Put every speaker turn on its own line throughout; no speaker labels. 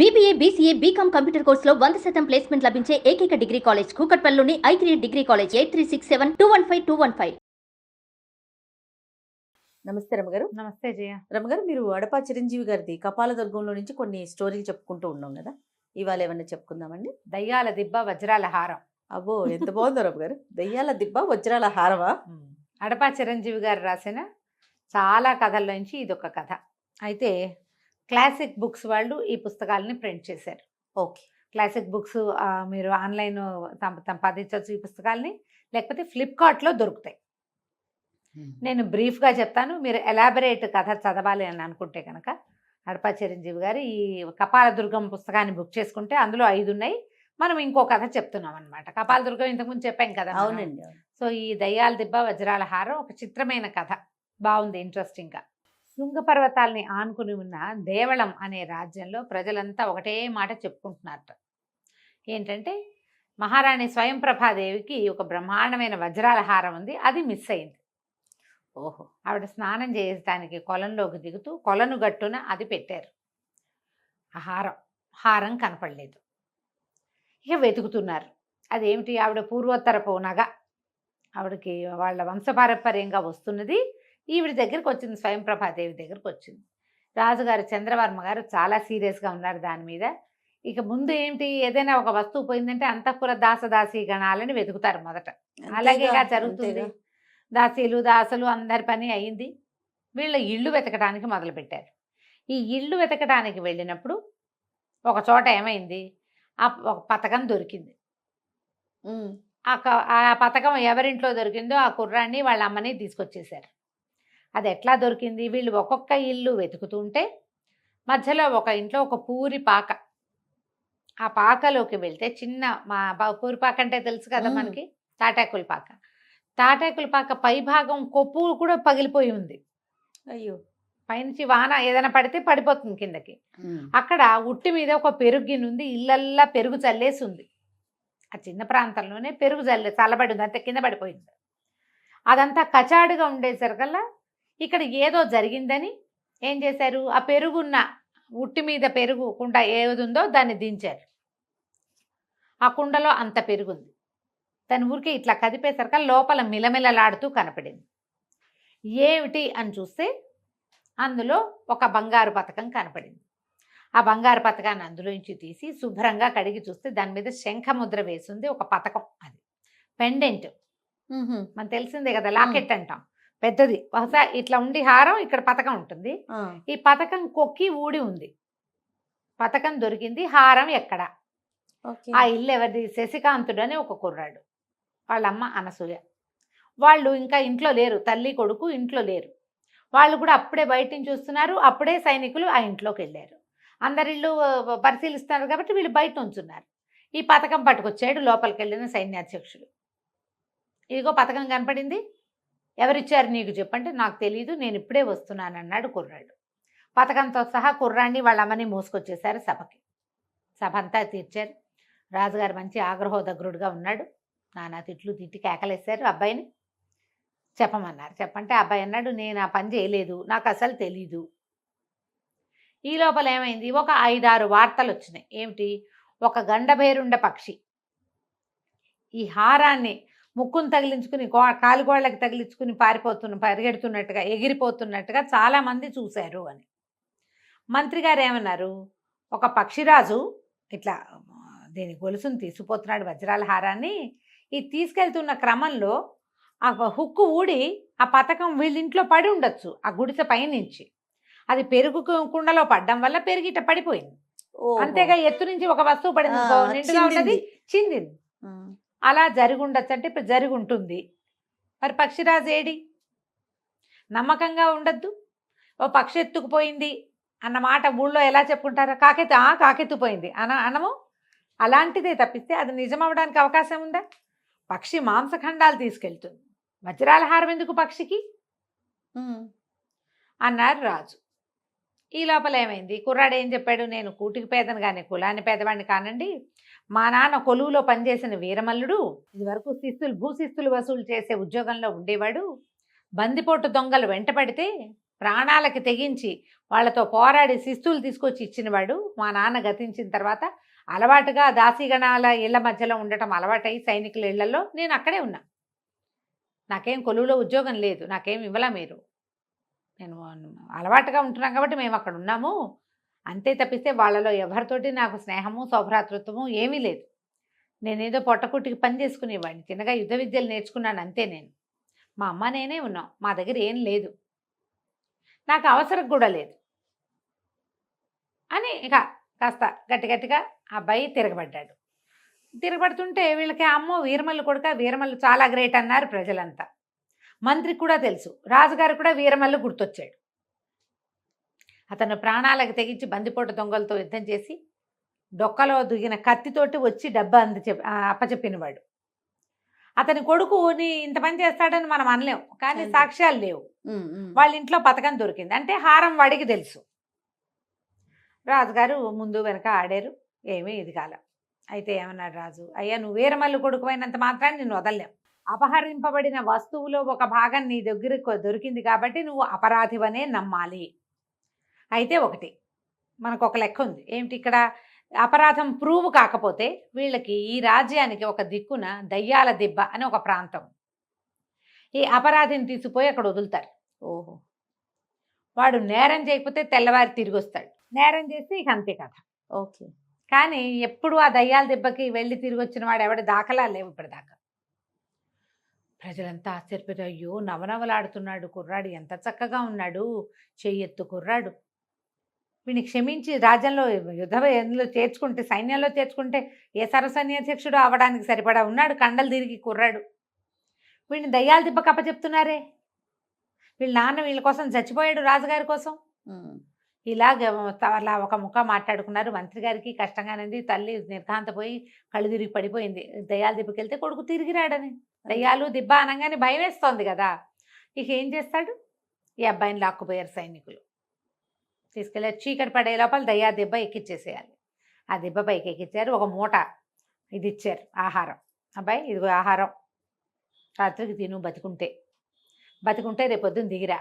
BBA, BCA, BCom computer కోర్సులో 100% placement లభించే ఏకైక డిగ్రీ కాలేజ్ కూకట్పల్లిలోని i3 డిగ్రీ కాలేజ్ 8367215215.
నమస్తే రమగారు.
నమస్తే జయ.
రమగారు, మీరు అడపా చిరంజీవి గారిది కపాలదుర్గంలో నుంచి కొన్ని స్టోరీలు చెప్పుకుంటూ ఉన్నాం కదా, ఇవాళ ఏమన్నా చెప్పుకుందామండి?
దయ్యాల దిబ్బ వజ్రాల హారం.
అబ్బో, ఎంత బాగుందో రమగారు. దయ్యాల దిబ్బ వజ్రాల హారమా?
అడపా చిరంజీవి గారు రాసిన చాలా కథల్లోంచి ఇదొక కథ. అయితే క్లాసిక్ బుక్స్ వాళ్ళు ఈ పుస్తకాలని ప్రింట్ చేశారు.
ఓకే.
క్లాసిక్ బుక్స్ మీరు ఆన్లైన్ సంపాదించవచ్చు ఈ పుస్తకాలని, లేకపోతే ఫ్లిప్కార్ట్లో దొరుకుతాయి. నేను బ్రీఫ్గా చెప్తాను, మీరు ఎలాబరేట్ కథ చదవాలి అని అనుకుంటే కనుక అడపా చిరంజీవి గారు ఈ కపాలదుర్గం పుస్తకాన్ని బుక్ చేసుకుంటే అందులో 5 ఉన్నాయి. మనం ఇంకో కథ చెప్తున్నాం అనమాట. కపాలదుర్గం ఇంతకుముందు చెప్పాం కదా.
అవునండి.
సో ఈ దయ్యాల దిబ్బ వజ్రాల హారం ఒక చిత్రమైన కథ, బాగుంది, ఇంట్రెస్టింగ్గా. శృంగ పర్వతాలని ఆనుకుని ఉన్న దేవళం అనే రాజ్యంలో ప్రజలంతా ఒకటే మాట చెప్పుకుంటున్నారట. ఏంటంటే మహారాణి స్వయంప్రభాదేవికి ఒక బ్రహ్మాండమైన వజ్రాల హారం ఉంది, అది మిస్ అయింది.
ఓహో.
ఆవిడ స్నానం చేయడానికి కొలంలోకి దిగుతూ కొలను గట్టున అది పెట్టారు. ఆ హారం కనపడలేదు. ఇక వెతుకుతున్నారు. అదేమిటి, ఆవిడ పూర్వోత్తరపు నగ, ఆవిడకి వాళ్ళ వంశపారంపర్యంగా వస్తున్నది, ఈవిడ దగ్గరికి వచ్చింది, స్వయంప్రభాదేవి దగ్గరికి వచ్చింది. రాజుగారు చంద్రవర్మ గారు చాలా సీరియస్గా ఉన్నారు దాని మీద. ఇక ముందు ఏంటి, ఏదైనా ఒక వస్తువు పోయిందంటే అంతఃపుర దాసదాసీ గణాలని వెతుకుతారు మొదట. అలాగేగా జరుగుతుంది. దాసీలు దాసులు అందరి పని అయింది. వీళ్ళ ఇళ్ళు వెతకడానికి మొదలుపెట్టారు. ఈ ఇళ్ళు వెతకడానికి వెళ్ళినప్పుడు ఒక చోట ఏమైంది, ఒక పథకం దొరికింది. ఆ పథకం ఎవరింట్లో దొరికిందో ఆ కుర్రాన్ని వాళ్ళ అమ్మని తీసుకొచ్చేసారు. అది ఎట్లా దొరికింది, వీళ్ళు ఒక్కొక్క ఇల్లు వెతుకుతుంటే మధ్యలో ఒక ఇంట్లో ఒక పూరి పాక, ఆ పాకలోకి వెళ్తే చిన్న పూరి పాక అంటే తెలుసు కదా మనకి, తాటాకుల పాక. తాటాకుల పాక పై భాగం కొప్పు కూడా పగిలిపోయి ఉంది.
అయ్యో.
పైనుంచి వాన ఏదైనా పడితే పడిపోతుంది కిందకి. అక్కడ ఉట్టి మీద ఒక పెరుగు గిన్నె ఉంది, ఇళ్ళల్లా పెరుగు చల్లేసి ఉంది. ఆ చిన్న ప్రాంతంలోనే పెరుగు చల్లబడి ఉంది, అంతే కింద పడిపోయింది. అదంతా కచాడుగా ఉండేసరికల్లా ఇక్కడ ఏదో జరిగిందని ఏం చేశారు, ఆ పెరుగున్న ఉట్టి మీద పెరుగు కుండ ఏది ఉందో దాన్ని దించారు. ఆ కుండలో అంత పెరుగుంది. తన ఊరికి ఇట్లా కదిపేసరికి లోపల మిలమిలలాడుతూ కనపడింది. ఏమిటి అని చూస్తే అందులో ఒక బంగారు పతకం కనపడింది. ఆ బంగారు పతకాన్ని అందులోంచి తీసి శుభ్రంగా కడిగి చూస్తే దాని మీద శంఖముద్ర వేసింది ఒక పతకం. అది పెండెంట్, మనకు తెలిసిందే కదా, లాకెట్ అంటాం, పెద్దది. బహుశా ఇట్లా ఉండి హారం, ఇక్కడ పతకం ఉంటుంది. ఈ పతకం కొక్కి ఊడి ఉంది. పతకం దొరికింది, హారం ఎక్కడ? ఆ ఇల్లు ఎవరిది, శశికాంతుడు అని ఒక కుర్రాడు, వాళ్ళమ్మ అనసూయ. వాళ్ళు ఇంకా ఇంట్లో లేరు, తల్లి కొడుకు ఇంట్లో లేరు. వాళ్ళు కూడా అప్పుడే బయట నుంచి చూస్తున్నారు. అప్పుడే సైనికులు ఆ ఇంట్లోకి వెళ్ళారు. అందరిళ్ళు పరిశీలిస్తున్నారు కాబట్టి వీళ్ళు బయట ఉంచున్నారు. ఈ పథకం పట్టుకొచ్చాడు లోపలికి వెళ్ళిన సైన్యాధ్యక్షుడు. ఇదిగో పథకం కనపడింది, ఎవరిచ్చారు నీకు చెప్పంటే నాకు తెలీదు, నేను ఇప్పుడే వస్తున్నాను అన్నాడు కుర్రాడు. పథకంతో సహా కుర్రాన్ని వాళ్ళ అమ్మని మోసుకొచ్చేసారు సభకి. సభ అంతా తీర్చారు. రాజుగారు మంచి ఆగ్రహోదగ్రుడుగా ఉన్నాడు. నానా తిట్లు తిట్టి కేకలేశారు. అబ్బాయిని చెప్పమన్నారు. చెప్పంటే అబ్బాయి అన్నాడు, నేను ఆ పని చేయలేదు, నాకు అసలు తెలీదు. ఈ లోపల ఏమైంది, ఒక 5-6 వార్తలు వచ్చినాయి. ఏమిటి, ఒక గండభేరుండ పక్షి ఈ హారాన్ని ముక్కును తగిలించుకుని కాలుగోళ్ళకి తగిలించుకుని పరిగెడుతున్నట్టుగా ఎగిరిపోతున్నట్టుగా చాలామంది చూశారు అని. మంత్రి గారు ఏమన్నారు, ఒక పక్షిరాజు ఇట్లా దీని గొలుసును తీసుకుపోతున్నాడు వజ్రాల హారాన్ని. ఈ తీసుకెళ్తున్న క్రమంలో ఆ హుక్కు ఊడి ఆ పథకం వీళ్ళింట్లో పడి ఉండొచ్చు, ఆ గుడిసె పైనుంచి. అది పెరుగు కుండలో పడ్డం వల్ల పెరిగిట పడిపోయింది. అంతేగా ఎత్తు నుంచి ఒక వస్తువు పడింది, నిండుగా ఉన్నది చిందింది. అలా జరిగి ఉండొచ్చు, అంటే ఇప్పుడు జరిగి ఉంటుంది. మరి పక్షిరాజు ఏడి? నమ్మకంగా ఉండద్దు. ఓ పక్షి ఎత్తుకుపోయింది అన్న మాట ఊళ్ళో ఎలా చెప్పుకుంటారు, కాకెత్తుపోయింది అనము. అలాంటిదే తప్పిస్తే అది నిజం అవడానికి అవకాశం ఉందా? పక్షి మాంసఖండాలు తీసుకెళ్తుంది, వజ్రాల హారం ఎందుకు పక్షికి అన్నారు రాజు. ఈ లోపల ఏమైంది, కుర్రాడు ఏం చెప్పాడు, నేను కూటికి పేదను కానీ కులాన్ని పేదవాడిని కానండి. మా నాన్న కొలువులో పనిచేసిన వీరమల్లుడు, ఇదివరకు భూశిస్తులు వసూలు చేసే ఉద్యోగంలో ఉండేవాడు. బందిపోటు దొంగలు వెంటపడితే ప్రాణాలకి తెగించి వాళ్ళతో పోరాడి శిస్తులు తీసుకొచ్చి ఇచ్చినవాడు. మా నాన్న గతించిన తర్వాత అలవాటుగా దాసీగణాల ఇళ్ల మధ్యలో ఉండటం అలవాటై సైనికుల ఇళ్లలో నేను అక్కడే ఉన్నా. నాకేం కొలువులో ఉద్యోగం లేదు, నాకేం ఇవ్వలా మీరు. నేను అలవాటుగా ఉంటున్నాం కాబట్టి మేము అక్కడ ఉన్నాము అంతే తప్పిస్తే వాళ్ళలో ఎవరితోటి నాకు స్నేహము సౌభ్రాతృత్వము ఏమీ లేదు. నేనేదో పొట్టకుట్టికి పని చేసుకునేవాడిని, చిన్నగా యుద్ధ విద్యలు నేర్చుకున్నాను అంతే. నేను మా అమ్మ నేనే ఉన్నాం, మా దగ్గర ఏం లేదు, నాకు అవసరం కూడా లేదు అని ఇక కాస్త గట్టిగా అబ్బాయి తిరగబడ్డాడు. తిరగబడుతుంటే వీళ్ళకి అమ్మో వీరమల్లు కొడుక, వీరమల్లు చాలా గ్రేట్ అన్నారు ప్రజలంతా. మంత్రికి కూడా తెలుసు, రాజుగారు కూడా వీరమల్లు గుర్తొచ్చాడు. అతను ప్రాణాలకు తెగించి బందిపోటు దొంగలతో యుద్ధం చేసి డొక్కలో దిగిన కత్తితోటి వచ్చి డబ్బా అప్పచెప్పినవాడు. అతని కొడుకుని ఇంత పని చేస్తాడని మనం అనలేం, కానీ సాక్ష్యాలు లేవు. వాళ్ళ ఇంట్లో పథకం దొరికింది అంటే హారం వాడికి తెలుసు. రాజుగారు ముందు వెనక ఆడారు, ఏమీ ఇది కాల. అయితే ఏమన్నాడు రాజు, అయ్యా నువ్వు వీరమల్లు కొడుకు అయినంత మాత్రాన్ని నిన్ను వదలలేం. అపహరింపబడిన వస్తువులో ఒక భాగం నీ దగ్గర దొరికింది కాబట్టి నువ్వు అపరాధివనే నమ్మాలి. అయితే ఒకటి మనకు ఒక లెక్క ఉంది ఏమిటి, ఇక్కడ అపరాధం ప్రూవ్ కాకపోతే వీళ్ళకి ఈ రాజ్యానికి ఒక దిక్కున దయ్యాల దిబ్బ అని ఒక ప్రాంతం, ఈ అపరాధిని తీసిపోయి అక్కడ వదులుతారు.
ఓహో,
వాడు నేరం చేయకపోతే తెల్లవారి తిరిగి వస్తాడు, నేరం చేస్తే ఇక అంతే కథ.
ఓకే.
కానీ ఎప్పుడు ఆ దయ్యాల దెబ్బకి వెళ్ళి తిరిగి వచ్చిన వాడు ఎవడి దాఖలా లేవు ఇప్పటిదాకా. ప్రజలంతా ఆశ్చర్యపోయారు, అయ్యో నవనవలాడుతున్నాడు కుర్రాడు, ఎంత చక్కగా ఉన్నాడు, చెయ్యెత్తు కుర్రాడు, వీడిని క్షమించి రాజ్యంలో యుద్ధంలో చేర్చుకుంటే సైన్యంలో చేర్చుకుంటే ఏ సర్వసైన్యాధ్యక్షుడు అవడానికి సరిపడా ఉన్నాడు, కండలు తిరిగి కుర్రాడు, వీడిని దయ్యాల దెబ్బ కప్ప చెప్తున్నారే, వీళ్ళ నాన్న వీళ్ళ కోసం చచ్చిపోయాడు రాజుగారి కోసం. ఇలాగ అలా ఒక ముఖ మాట్లాడుకున్నారు. మంత్రి గారికి కష్టంగానేది, తల్లి నిర్ఘాంతపోయి కళ్ళు తిరిగి పడిపోయింది. దయ్యాల దిబ్బకి వెళ్తే కొడుకు తిరిగి రాడని, దయ్యాలు దిబ్బ అనగానే భయం వేస్తోంది కదా. ఇక ఏం చేస్తాడు, ఈ అబ్బాయిని లాక్కుపోయారు సైనికులు, తీసుకెళ్ళి చీకటి పడే లోపల దయ్యా దెబ్బ ఎక్కిచ్చేసేయాలి. ఆ దెబ్బ పైకి ఎక్కిచ్చారు, ఒక మూట ఇది ఇచ్చారు ఆహారం, అబ్బాయి ఇదిగో ఆహారం, రాత్రికి తిను, బతికుంటే రేపొద్దున దిగిరా,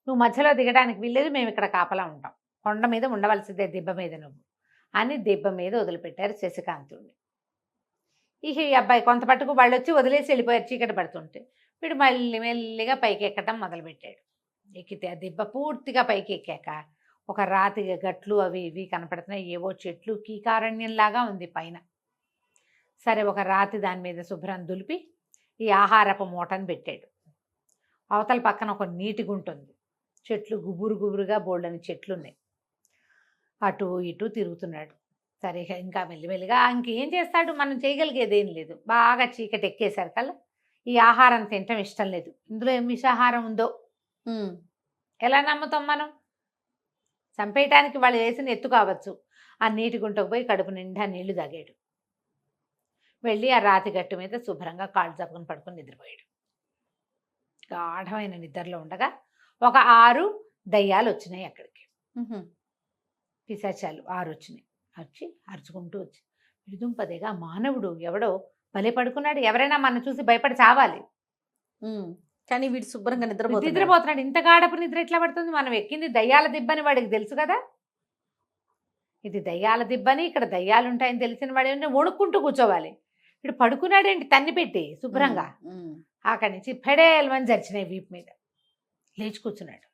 నువ్వు మధ్యలో దిగడానికి వీల్లేదు, మేము ఇక్కడ కాపలా ఉంటాం, కొండ మీద ఉండవలసిందే దెబ్బ మీద నువ్వు అని దెబ్బ మీద వదిలిపెట్టారు శశికాంతుడిని. ఇక ఈ అబ్బాయి కొంత పట్టుకు వాళ్ళు వచ్చి వదిలేసి వెళ్ళిపోయారు చీకటి పడుతుంటే. వీడు మళ్ళీ మెల్లిగా పైకి ఎక్కడం మొదలుపెట్టాడు. ఎక్కితే ఆ దెబ్బ పూర్తిగా పైకి ఎక్కాక ఒక రాతి గట్లు అవి ఇవి కనపడుతున్నాయి, ఏవో చెట్లు, కీకారణ్యంలాగా ఉంది పైన. సరే ఒక రాతి దాని మీద శుభ్రం దులిపి ఈ ఆహారపు మూటను పెట్టాడు. అవతల పక్కన ఒక నీటి గుంట ఉంది, చెట్లు గుబురుగా బోల్డని చెట్లు ఉన్నాయి. అటు ఇటు తిరుగుతున్నాడు. సరే ఇంకా మెల్లిమెల్లిగా ఇంకేం చేస్తాడు, మనం చేయగలిగేది ఏం లేదు. బాగా చీకటి ఎక్కేసారు కల్లా ఈ ఆహారం తినటం ఇష్టం లేదు. ఇందులో ఏం విషాహారం ఉందో ఎలా నమ్ముతాం మనం, చంపేయటానికి వాళ్ళు వేసిన ఎత్తు కావచ్చు. ఆ నీటి గుంటకు పోయి కడుపు నిండా నీళ్లు తాగాడు. వెళ్ళి ఆ రాతి గట్టు మీద శుభ్రంగా కాళ్ళు చప్పుకొని పడుకొని నిద్రపోయాడు. గాఢమైన నిద్రలో ఉండగా ఒక 6 దయ్యాలు వచ్చినాయి అక్కడికి, పిశాచాలు 6 వచ్చినాయి. వచ్చి అరుచుకుంటూ వచ్చి విడుదుంపదేగా మానవుడు ఎవడో భలే పడుకున్నాడు, ఎవరైనా మనం చూసి భయపడి చావాలి,
కానీ వీడు శుభ్రంగా
నిద్రపోతున్నాడు. ఇంత గాఢపు నిద్ర ఎట్లా పడుతుంది, మనం ఎక్కింది దయ్యాల దిబ్బని వాడికి తెలుసు కదా, ఇది దయ్యాల దిబ్బని ఇక్కడ దయ్యాలు ఉంటాయని తెలిసిన వాడు వణుక్కుంటూ కూర్చోవాలి. వీడు పడుకున్నాడేంటి తన్ని పెట్టి శుభ్రంగా. అక్కడి నుంచి ఫెడేల్మని జరిచినాయి వీపు మీద, లేచి కూర్చున్నాడు,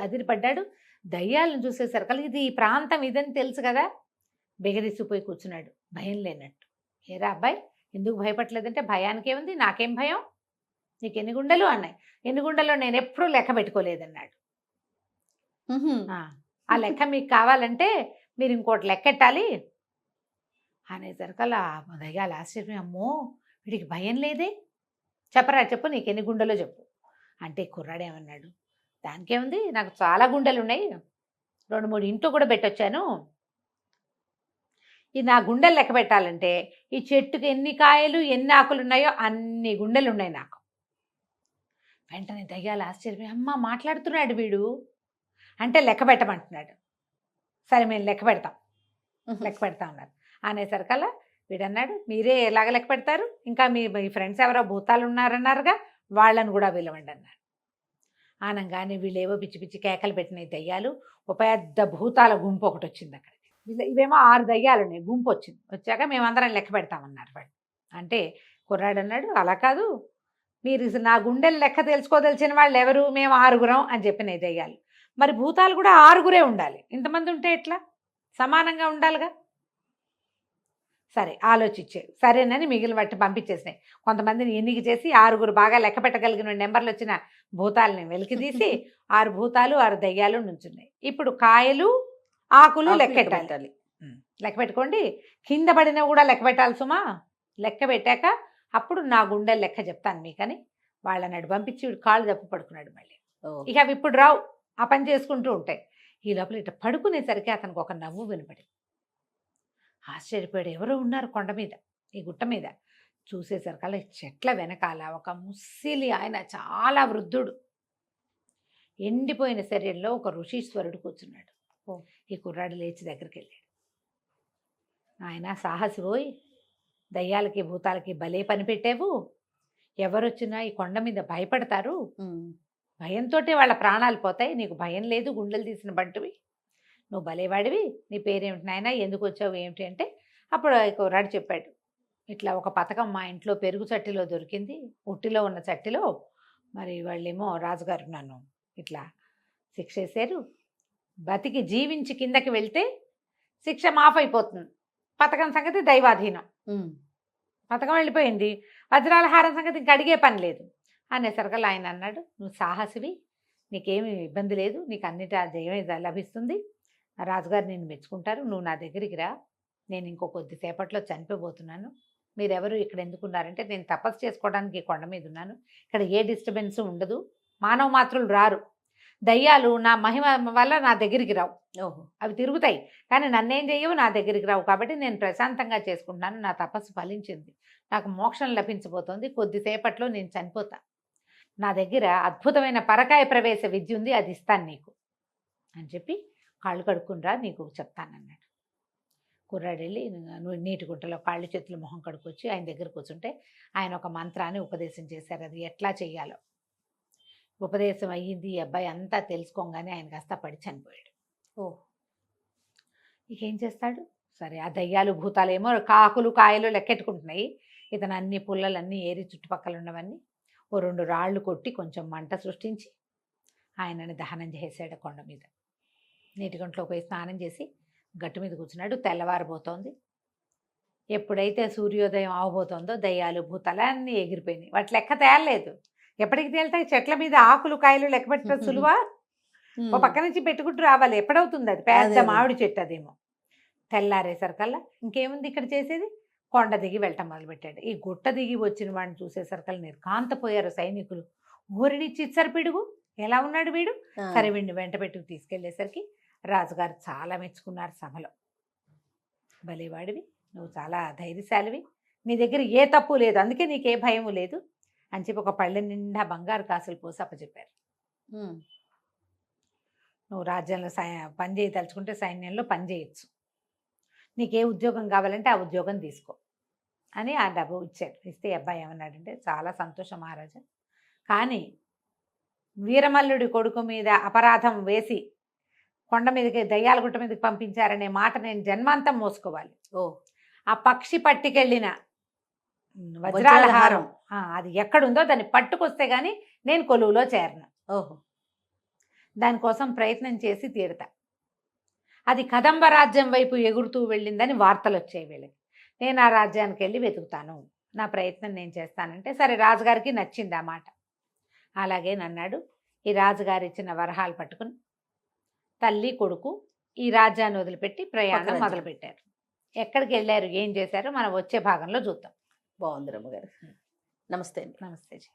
అదిరిపడ్డాడు. దయ్యాలను చూసేసరికి ఇది ఈ ప్రాంతం ఇదని తెలుసు కదా, బెగిరిసిపోయి కూర్చున్నాడు భయం లేనట్టు. ఏరా అబ్బాయి ఎందుకు భయపడలేదంటే, భయానికి ఏముంది, నాకేం భయం, నీకు ఎన్ని గుండెలు అన్నాయి. ఎన్ని గుండెలో నేను ఎప్పుడూ లెక్క పెట్టుకోలేదన్నాడు. ఆ లెక్క మీకు కావాలంటే మీరు ఇంకోటి లెక్కెట్టాలి అనేసరికల్లా దయ్యాలు ఆశ్చర్యం, అమ్మో వీడికి భయం లేదే, చెప్పరా చెప్పు నీకు ఎన్ని గుండెలో చెప్పు అంటే కుర్రాడేమన్నాడు, దానికేముంది నాకు చాలా గుండెలు ఉన్నాయి, 2-3 ఇంట్లో కూడా పెట్టొచ్చాను, ఈ నా గుండెలు లెక్క పెట్టాలంటే ఈ చెట్టుకి ఎన్ని కాయలు ఎన్ని ఆకులు ఉన్నాయో అన్ని గుండెలు ఉన్నాయి నాకు. వెంటనే దయ్యాలు ఆశ్చర్యం, అమ్మ మాట్లాడుతున్నాడు వీడు అంటే లెక్క పెట్టమంటున్నాడు. సరే మేము లెక్క పెడతాం అన్నారు. అనేసరికల్లా వీడన్నాడు, మీరే ఎలాగ లెక్క పెడతారు, ఇంకా మీ ఫ్రెండ్స్ ఎవరో భూతాలు ఉన్నారన్నారుగా వాళ్ళని కూడా పిలవండి అన్నారు. ఆనంగానే వీళ్ళేవో పిచ్చి పిచ్చి కేకలు పెట్టినాయి దయ్యాలు. ఒక పెద్ద భూతాల గుంపు ఒకటి వచ్చింది అక్కడ. ఇవేమో 6 దయ్యాలు ఉన్నాయి, గుంపు వచ్చింది. వచ్చాక మేమందరం లెక్క పెడతామన్నారు వాళ్ళు. అంటే కుర్రాడు అన్నాడు, అలా కాదు, మీరు నా గుండెలు లెక్క తెలుసుకోదలిచిన వాళ్ళు ఎవరు, మేము 6గురం అని చెప్పినాయి దయ్యాలు. మరి భూతాలు కూడా 6గురే ఉండాలి, ఇంతమంది ఉంటే ఎట్లా, సమానంగా ఉండాలిగా. సరే ఆలోచించే, సరేనని మిగిలిన వాటిని పంపించేసినాయి. కొంతమందిని ఎన్నిక చేసి 6గురు బాగా లెక్క పెట్టగలిగిన నెంబర్లు వచ్చిన భూతాలని వెలికితీసి 6 భూతాలు 6 దయ్యాలు నుంచున్నాయి. ఇప్పుడు కాయలు ఆకులు లెక్క పెట్టాలి. లెక్క పెట్టుకోండి, కింద పడినవి కూడా లెక్క పెట్టాలి సుమా. లెక్క పెట్టాక అప్పుడు నా గుండెలు లెక్క చెప్తాను మీకని వాళ్ళని అడు పంపించి కాళ్ళు తప్పు పడుకున్నాడు మళ్ళీ. ఇక అవి ఇప్పుడు రావు, ఆ పని చేసుకుంటూ ఉంటాయి. ఈ లోపల ఇట్లా పడుకునేసరికి అతనికి ఒక నవ్వు వినపడి ఆశ్చర్యపోయాడు. ఎవరో ఉన్నారు కొండ మీద, ఈ గుట్ట మీద. చూసేసరికల్లా చెట్ల వెనకాల ఒక ముస్సిలి ఆయన, చాలా వృద్ధుడు, ఎండిపోయిన శరీరంలో ఒక ఋషీశ్వరుడు కూర్చున్నాడు. ఈ కుర్రాడు లేచి దగ్గరికి వెళ్ళాడు. ఆయన సాహసి పోయి, దయ్యాలకి భూతాలకి భలే పని పెట్టావు, ఎవరొచ్చినా ఈ కొండ మీద భయపడతారు, భయంతో వాళ్ళ ప్రాణాలు పోతాయి, నీకు భయం లేదు, గుండెలు తీసిన బంటువి, నువ్వు భలేవాడివి, నీ పేరేమిటి నాయనా, ఎందుకు వచ్చావు ఏమిటి అంటే అప్పుడు కుర్రాడు చెప్పాడు, ఇట్లా ఒక పథకం మా ఇంట్లో పెరుగు చట్టిలో దొరికింది, ఉట్టిలో ఉన్న చట్టిలో, మరి వాళ్ళేమో రాజుగారు నన్ను ఇట్లా శిక్ష వేశారు, బతికి జీవించి కిందకి వెళ్తే శిక్ష మాఫ్ అయిపోతుంది, పథకం సంగతి దైవాధీనం, పథకం వెళ్ళిపోయింది, వజ్రాల హారం సంగతి ఇంక అడిగే పని లేదు అనేసరికల్లా ఆయన అన్నాడు, నువ్వు సాహసివి, నీకేమి ఇబ్బంది లేదు, నీకు అన్నిటి జయమే లభిస్తుంది, రాజుగారు నేను మెచ్చుకుంటారు, నువ్వు నా దగ్గరికి రా, నేను ఇంకో కొద్దిసేపట్లో చనిపోబోతున్నాను, మీరెవరు ఇక్కడ ఎందుకున్నారంటే నేను తపస్సు చేసుకోవడానికి ఈ కొండ మీద ఉన్నాను, ఇక్కడ ఏ డిస్టర్బెన్స్ ఉండదు, మానవ మాత్రులు రారు, దయ్యాలు నా మహిమ వల్ల నా దగ్గరికి రావు, అవి తిరుగుతాయి కానీ నన్నేం చెయ్యవు, నా దగ్గరికి రావు, కాబట్టి నేను ప్రశాంతంగా చేసుకుంటున్నాను, నా తపస్సు ఫలించింది, నాకు మోక్షం లభించబోతోంది, కొద్దిసేపట్లో నేను చనిపోతా, నా దగ్గర అద్భుతమైన పరకాయ ప్రవేశ విద్య ఉంది, అది ఇస్తాను నీకు అని చెప్పి కాళ్ళు కడుక్కునిరా నీకు చెప్తానన్నాడు. కుర్రాడు వెళ్ళి నీటి గుంటలో కాళ్ళు చేతులు మొహం కడుక్కొచ్చి ఆయన దగ్గర కూర్చుంటే ఆయన ఒక మంత్రాన్ని ఉపదేశం చేశారు, అది ఎట్లా చెయ్యాలో ఉపదేశం అయ్యింది. ఈ అబ్బాయి అంతా తెలుసుకోగానే ఆయన కాస్త పడి చనిపోయాడు. ఇక ఏం చేస్తాడు, సరే ఆ దయ్యాలు భూతాలు ఏమో కాకులు కాయలు లెక్కెట్టుకుంటున్నాయి, ఇతను అన్ని పుల్లలన్నీ ఏరి చుట్టుపక్కల ఉన్నవన్నీ ఓ 2 రాళ్ళు కొట్టి కొంచెం మంట సృష్టించి ఆయనని దహనం చేసాడు కొండ మీద. నీటి గుంటలోకి పోయి స్నానం చేసి గట్టు మీద కూర్చున్నాడు. తెల్లవారిపోతోంది. ఎప్పుడైతే సూర్యోదయం అవబోతోందో దయ్యాలు భూతాలు అన్నీ ఎగిరిపోయినాయి, వాటి లెక్క తేలలేదు, ఎప్పటికి తేలుతాయి, చెట్ల మీద ఆకులు కాయలు లెక్క పెట్టడం సులువా, ఓ పక్క నుంచి పెట్టుకుంటూ రావాలి, ఎప్పుడవుతుంది అది, పెద్ద మామిడి చెట్టు అదేమో. తెల్లారేసరికల్లా ఇంకేముంది ఇక్కడ చేసేది, కొండ దిగి వెళ్ళటం మొదలుపెట్టాడు. ఈ గుట్ట దిగి వచ్చిన వాడిని చూసేసరికల్లా నిర్కాంతపోయారు సైనికులు, ఊరిని చిచ్చరి పిడుగు ఎలా ఉన్నాడు వీడు, సరే వీడిని వెంట పెట్టుకు తీసుకెళ్లేసరికి రాజుగారు చాలా మెచ్చుకున్నారు సభలో, భలేవాడివి, నువ్వు చాలా ధైర్యశాలివి, నీ దగ్గర ఏ తప్పు లేదు, అందుకే నీకే భయము లేదు అని చెప్పి ఒక పళ్ళె నిండా బంగారు కాసులు పోసి అప్పచెప్పారు. నువ్వు రాజ్యంలో పని చేయదలుచుకుంటే సైన్యంలో పని చేయొచ్చు, నీకే ఉద్యోగం కావాలంటే ఆ ఉద్యోగం తీసుకో అని ఆ డబ్బు ఇచ్చారు. ఇస్తే అబ్బాయి ఏమన్నాడంటే, చాలా సంతోషం మహారాజా, కానీ వీరమల్లుడి కొడుకు మీద అపరాధం వేసి కొండ మీదకి దయ్యాల గుట్ట మీదకి పంపించారనే మాట నేను జన్మాంతం మోసుకోవాలి. ఆ పక్షి పట్టుకెళ్ళిన వజ్రాల హారం అది ఎక్కడుందో దాన్ని పట్టుకొస్తే గానీ నేను కొలువులో చేరను. దానికోసం ప్రయత్నం చేసి తీరుతా. అది కదంబ రాజ్యం వైపు ఎగురుతూ వెళ్ళిందని వార్తలు వచ్చాయి వీళ్ళకి. నేను ఆ రాజ్యానికి వెళ్ళి వెతుకుతాను, నా ప్రయత్నం నేను చేస్తానంటే సరే రాజుగారికి నచ్చింది ఆ మాట. అలాగే నన్నాడు. ఈ రాజుగారు ఇచ్చిన వరహాలు పట్టుకుని తల్లి కొడుకు ఈ రాజ్యాన్ని వదిలిపెట్టి ప్రయాణం మొదలుపెట్టారు. ఎక్కడికి వెళ్ళారు, ఏం చేశారు మనం వచ్చే భాగంలో చూద్దాం.
బాగుంది రమ్మగారు. నమస్తే అండి.
నమస్తే జీ.